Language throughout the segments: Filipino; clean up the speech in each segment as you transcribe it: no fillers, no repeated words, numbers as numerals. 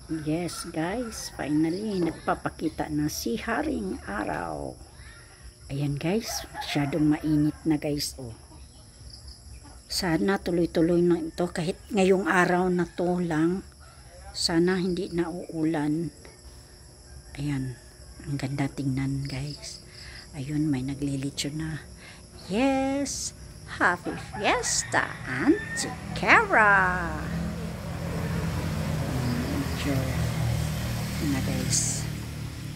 Yes guys, finally nagpapakita na si Haring Araw. Ayan guys, masyadong mainit na guys. Oh. Sana tuloy-tuloy na ito kahit ngayong araw na to lang. Sana hindi na uulan. Ayan, ang ganda tingnan guys. Ayun, may naglilitsyo na. Yes, happy fiesta, Auntie Cara. Na guys,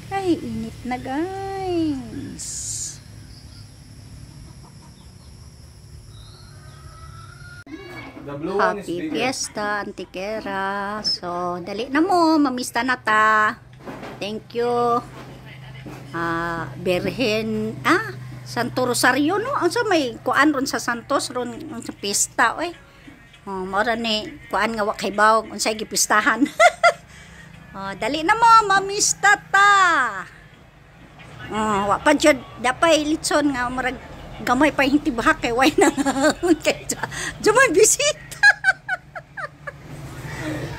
ay init na guys. Happy fiesta, Auntie Cara. So dali na mo, mamista na ta. Thank you. Berhen Santo Rosario no, ang sa may kuan ron sa Santos ron sa pista oy. Mora ni kuan nga wa kay bawog unsay gipistahan. Dali na mo, mamista ta. Wa pa jud dapay litson nga murag gamay pa hintibha kay way na kay may bisita.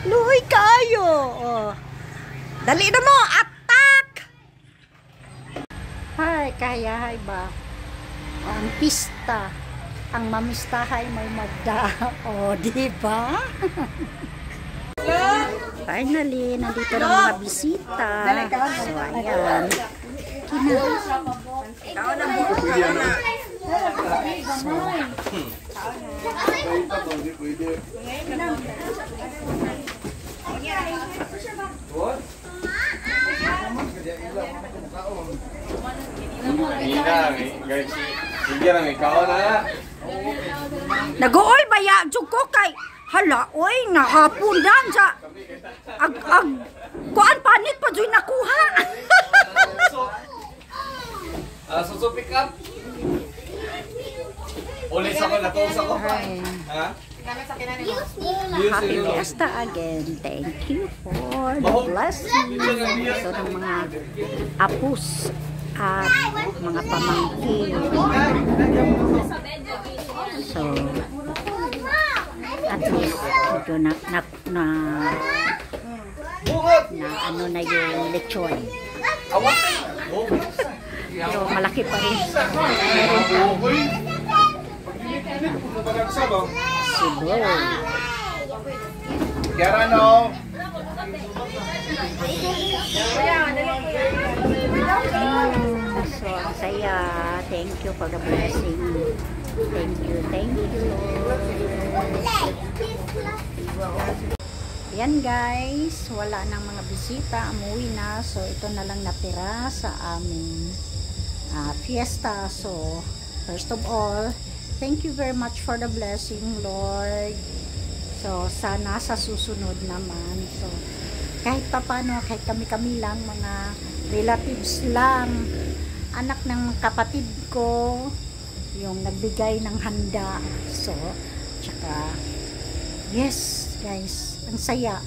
Luoy kayo. Dali na mo, attack. Hay kaya hay ba? Ang pista, ang mamistahay may magda. Di ba? Finally, nandito ng mga bisita. So, ayan. Nag-uol ba ya? Juko kay hala, oy, nahapon dan sa kuan panit pa dyan nakuha. So pick up. Ulit ako, natuos ako. Ha? Happy fiesta again. Thank you for the blessing. Ito ng mga apus at mga pamangkin. So, at least ito na ano na yung lechon. Pero malaki pa rin. Sibo. Garano. So, ang saya. Thank you for the blessing. Thank you, Lord. Yan guys, wala nang mga bisita, umuwi na. So, ito na lang natira sa aming fiesta. So, first of all, thank you very much for the blessing, Lord. So, sana sa susunod naman. So, kahit papano, kahit kami-kami lang, mga relatives lang, anak ng kapatid ko, yung nagbigay ng handa. So, tsaka, yes, guys, ang saya.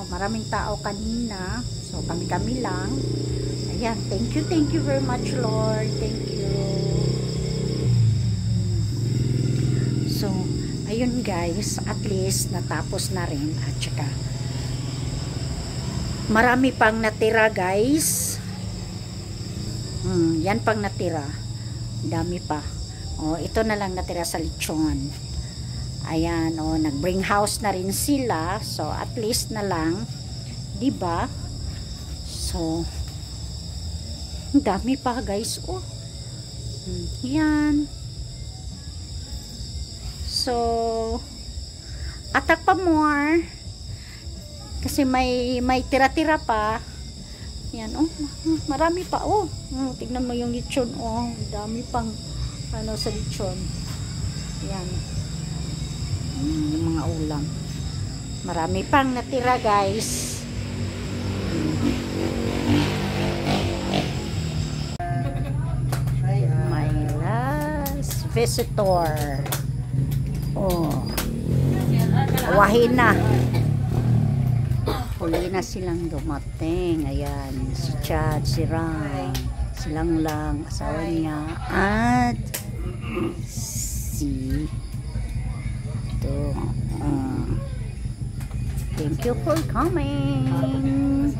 Maraming tao kanina. So, kami-kami lang. Ayan, thank you very much, Lord. Thank you. So, ayun guys, at least natapos na rin. At saka, marami pang natira guys. Yan pang natira. Dami pa. Ito na lang natira sa lechon. Ayan, nag-bring house na rin sila. So, at least na lang. Diba? So, dami pa guys. Yan. So, attack pa more. Kasi may tira-tira pa. Yan, marami pa. Tignan mo yung lechon. Dami pang sa lechon. Yan. Yung mga ulam. Marami pang natira guys. My last visitor. Wahin na. Huli na silang dumating. Ayan, si Chad, si Ram, silang lang, asawa niya, at si ito Thank you for coming.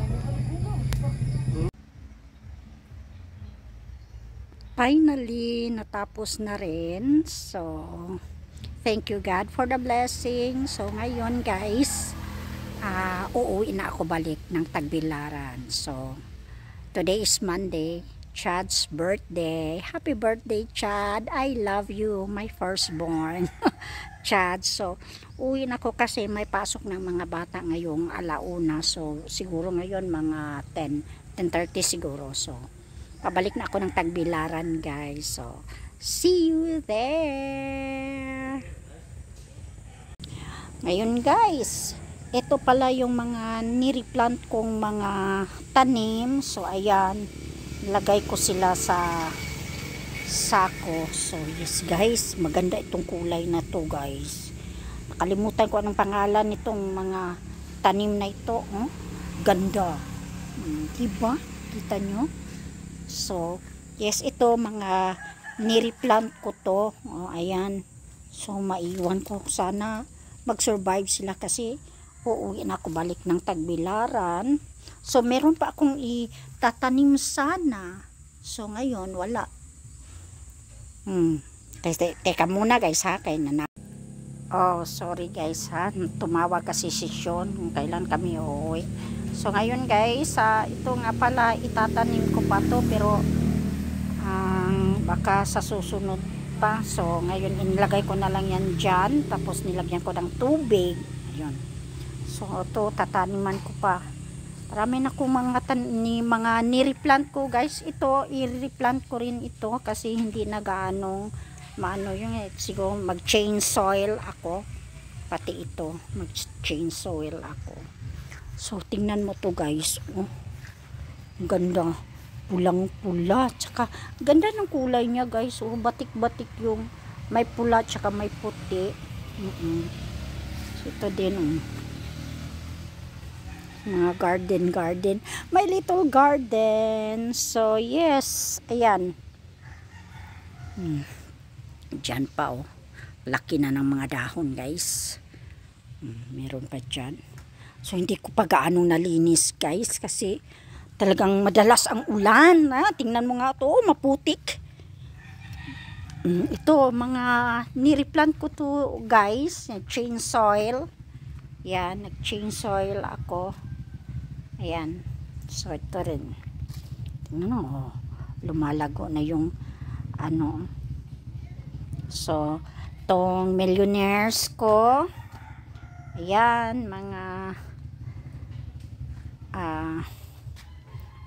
Finally, natapos na rin. So, thank you God for the blessing. So, ngayon guys, uuwi na ako balik ng Tagbilaran. So, today is Monday, Chad's birthday. Happy birthday, Chad. I love you, my firstborn. Chad. So, uwi na ako kasi may pasok ng mga bata ngayong alauna. So, siguro ngayon mga 10:30 siguro. So, pabalik na ako ng Tagbilaran, guys. So, see you there. Ngayon, guys, ito pala yung mga nireplant kong mga tanim. So, ayan, lagay ko sila sa sako. So, yes, guys, maganda itong kulay na to, guys. Nakalimutan ko anong pangalan nitong mga tanim na ito. Oh, ganda. Diba? Kita nyo? So, yes, ito mga nireplant ko to. Oh, ayan. So, maiwan ko. Sana mag-survive sila kasi uuwi na ako balik ng Tagbilaran. So, meron pa akong itatanim sana. So, ngayon, wala. Teka muna guys ha. Oh, sorry guys ha. Tumawag kasi si Sean kung kailan kami uuwi. So ngayon guys, ito nga pala itatanim ko pa to pero baka sa susunod pa. So ngayon inilagay ko na lang yan dyan, tapos nilagyan ko ng tubig. Ayun. So ito tataniman ko pa. Marami na kong mga nireplant ko guys. Ito i-replant ko rin ito kasi hindi na gaano maano yung siguro mag-change soil ako. Pati ito mag-change soil ako. So, tingnan mo to guys. Oh, ganda. Pulang-pula. Tsaka, ganda ng kulay niya guys. Oh, batik-batik yung may pula tsaka may puti. So, ito din. Mga garden. My little garden. So, yes. Ayan. Diyan pa oh. Laki na ng mga dahon guys. Meron pa dyan. So, hindi ko pa gaano nalinis, guys, kasi talagang madalas ang ulan. Tingnan mo nga ito, maputik. Ito, mga nireplant ko to guys. Nag-change soil. Yan, nag-change soil ako. Ayan. So, ito rin. Tingnan mo, lumalago na yung ano. So, itong millionaires ko. Ayan, mga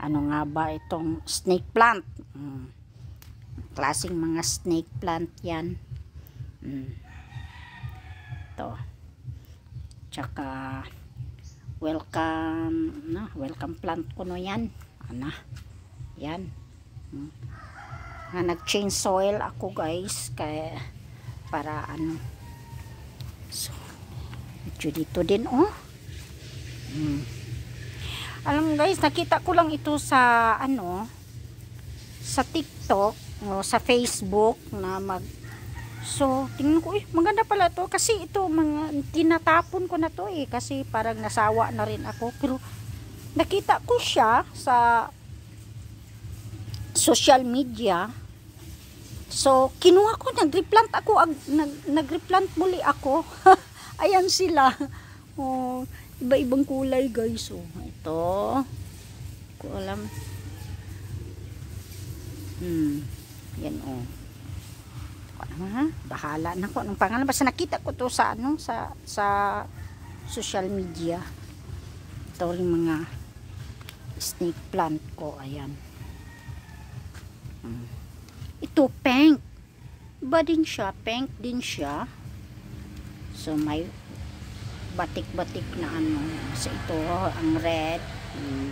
ano nga ba itong snake plant. Klaseng mga snake plant yan. Ito. Tsaka welcome plant ko no yan. Yan. Nag-change soil ako guys kaya para ano. So, dito din oh. Alam guys, nakita ko lang ito sa ano, sa TikTok o sa Facebook na so tingnan ko maganda pala to kasi ito mga tinatapon ko na to kasi parang nasawa na rin ako, pero nakita ko siya sa social media. So kinuha ko, nag-replant muli ako. Ayan sila. Oh, iba-ibang kulay guys. Oh, ito. Ko alam. Yan oh. Bahala na ko anong pangalan, basta nakita ko to sa ano sa social media. Ito rin mga snake plant ko. Ayan. Ito pink. Iba din siya, pink din siya. So may batik-batik na ano. So ito ang red,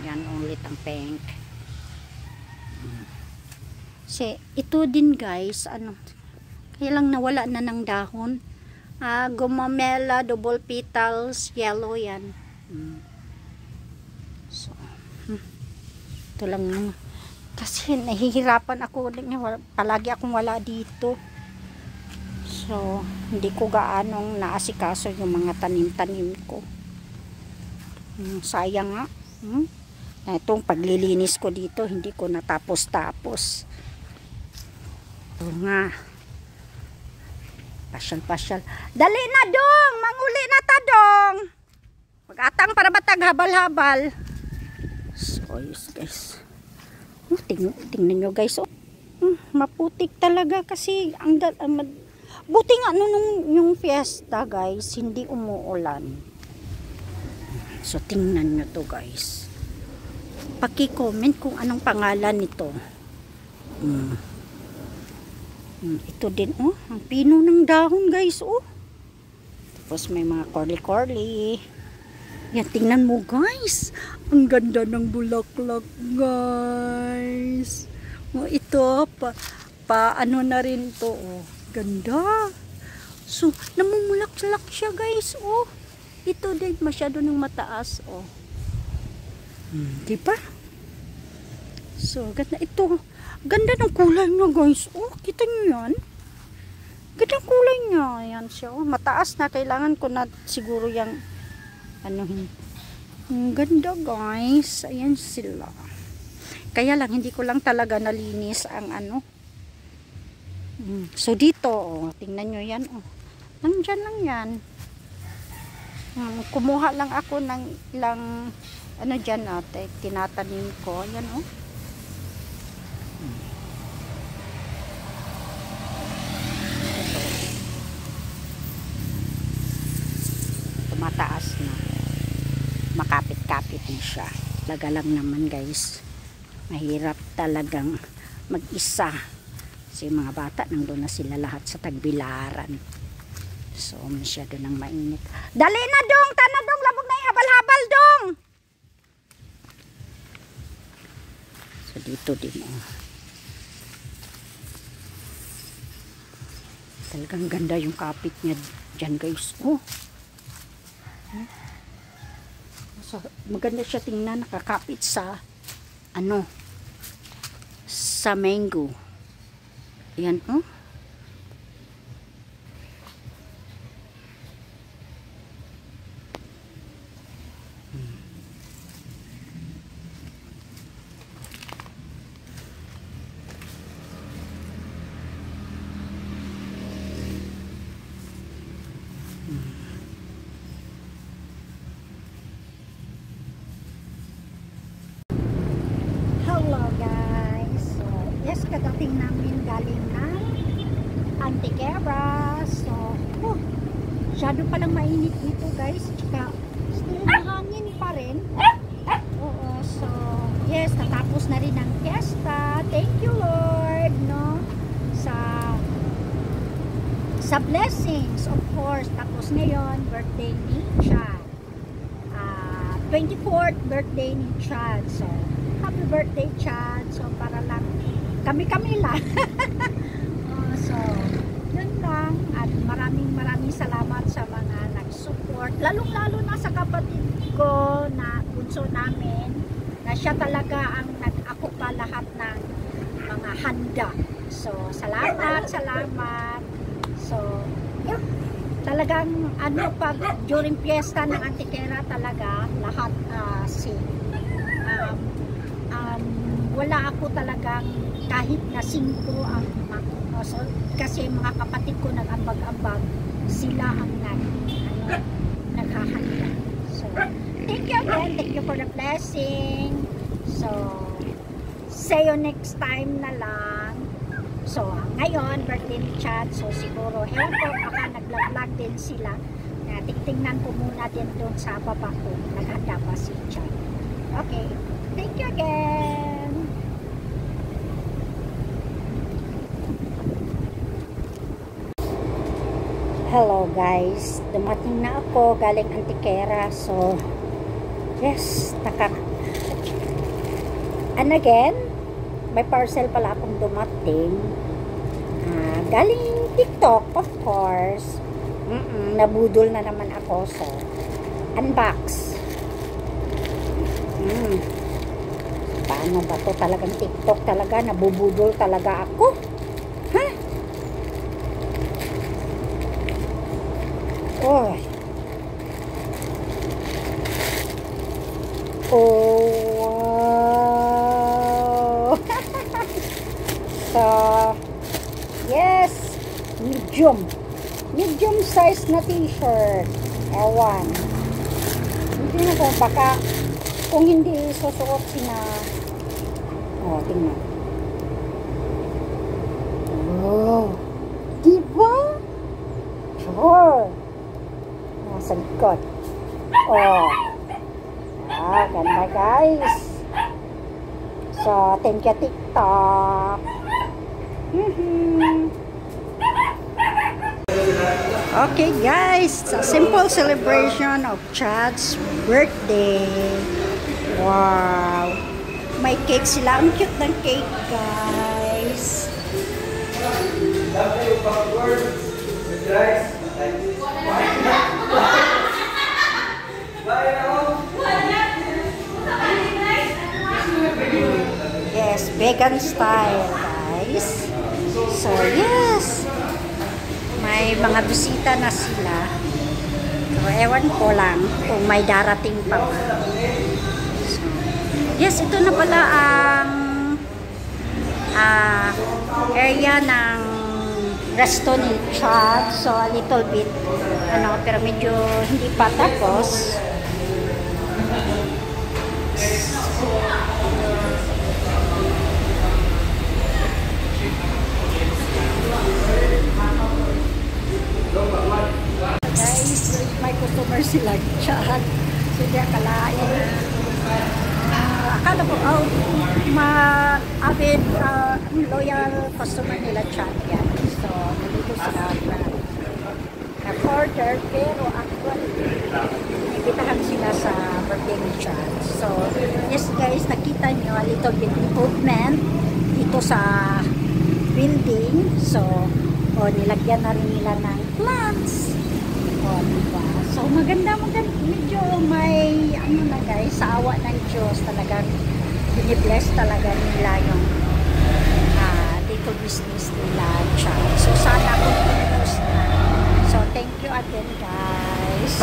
yan ulit ang pink. So ito din guys, ano, kaya lang nawala na ng dahon. Gumamela, double petals, yellow yan. So ito lang kasi nahihirapan ako, palagi akong wala dito. So, hindi ko gaanong naasikaso yung mga tanim-tanim ko. Sayang nga. Na itong paglilinis ko dito, hindi ko natapos-tapos. Ito nga. Pasyal-pasyal. Dali na dong! Manguli na ta dong! Pag-atang para batag habal-habal. So, yes guys. Tingnan nyo guys. Maputik talaga kasi buti nga nung yung fiesta guys, hindi umuulan. So, tingnan nyo to guys. Paki-comment kung anong pangalan nito. Ito din, ang pino ng dahon guys, Tapos may mga curly-curly. Yan, tingnan mo guys. Ang ganda ng bulaklak guys. Ito, ano na rin to, Ganda. So, namumulaklak siya guys, Ito din, masyado ng mataas, Diba? So, ganda ito. Ganda ng kulay niya, guys. Kita niyo yan? Ganda ng kulay niya. Yan siya, mataas na. Kailangan ko na siguro yung ganda, guys. Ayan sila. Kaya lang, hindi ko lang talaga nalinis ang So, dito, tingnan nyo yan, Nandyan lang yan. Kumuha lang ako ng ilang dyan tinatanim ko. Yan tumataas na. Makapit-kapit na siya. Talaga lang naman guys. Mahirap talagang mag-isa. Kasi mga bata nandun na sila lahat sa tagbilaran. So, masyado nang mainit. Dali na dong! Tana dong! Labog na yung habal-habal dong! So, dito din talagang ganda yung kapit niya dyan guys. So, maganda siya tingnan. Nakakapit sa sa mango. Yan Hello guys. So, yes, kadating namin galing ng Antequera. So, masyado palang mainit dito guys. Tsaka, still mahangin pa rin. So, yes, natapos na rin ang fiesta. Thank you Lord, sa blessings, of course. Tapos ngayon, birthday ni Chad. 24th birthday ni Chad. So, happy birthday Chad. So, para lang kami-kami lang. So, yun lang. At maraming salamat sa mga nag-support. Lalong-lalo na sa kapatid ko na bunso namin. Na siya talaga ang nag-akupa lahat ng mga handa. So, salamat. So, talagang pag during fiesta ng Antequera talaga lahat wala ako talagang kahit na 5 ang kasi mga kapatid ko nag-ambag-ambag, sila ang naghahanda. So, thank you again. Thank you for the blessing. So, see you next time na lang. So, ngayon, birthday ni Chad. So, siguro, ewan ko, baka nag-vlog din sila. Tingnan ko muna din doon sa baba ko. Naghanda pa si Chad. Okay. Thank you again. Hello guys. Dumating na ako galing Antequera. So, yes. And again, may parcel pala akong dumating. Galing TikTok, of course. Nabudol na naman ako. So, unbox. Paano ba to? Talagang TikTok talaga. Nabubudol talaga ako. Oh! So, yes! Medium. Medium size na t-shirt. Ewan. Hindi na ko. Baka kung hindi susuot sina. Oh, tingnan. Oh! Diba? Sure! Nasa likod. Oh! Ah, ganda guys. So, thank you TikTok. Okay guys, a simple celebration of Chad's birthday. Wow! May cake sila. Ang cute ng cake guys. Yes, vegan style guys. So yes, may mga bisita na sila. So ewan ko lang kung may darating pa ba. So, yes, ito na pala ang area ng resto ni Chad. So a little bit pero medyo hindi pa tapos. Guys, may customer sila Chad. So di akalain. Akala ko ma-avid loyal customer nila Chad yan. So nandito sila na-order, pero actually nagkitahan sila sa birthday ni Chad. So yes guys, nakita nyo a little bit improvement dito sa building. So nilagyan na rin nila ng plants. Diba? So maganda, medyo may na guys, sa awa ng Diyos talagang binibless talaga nila yung dito business nila Chad. So sana continuous na. So thank you again guys.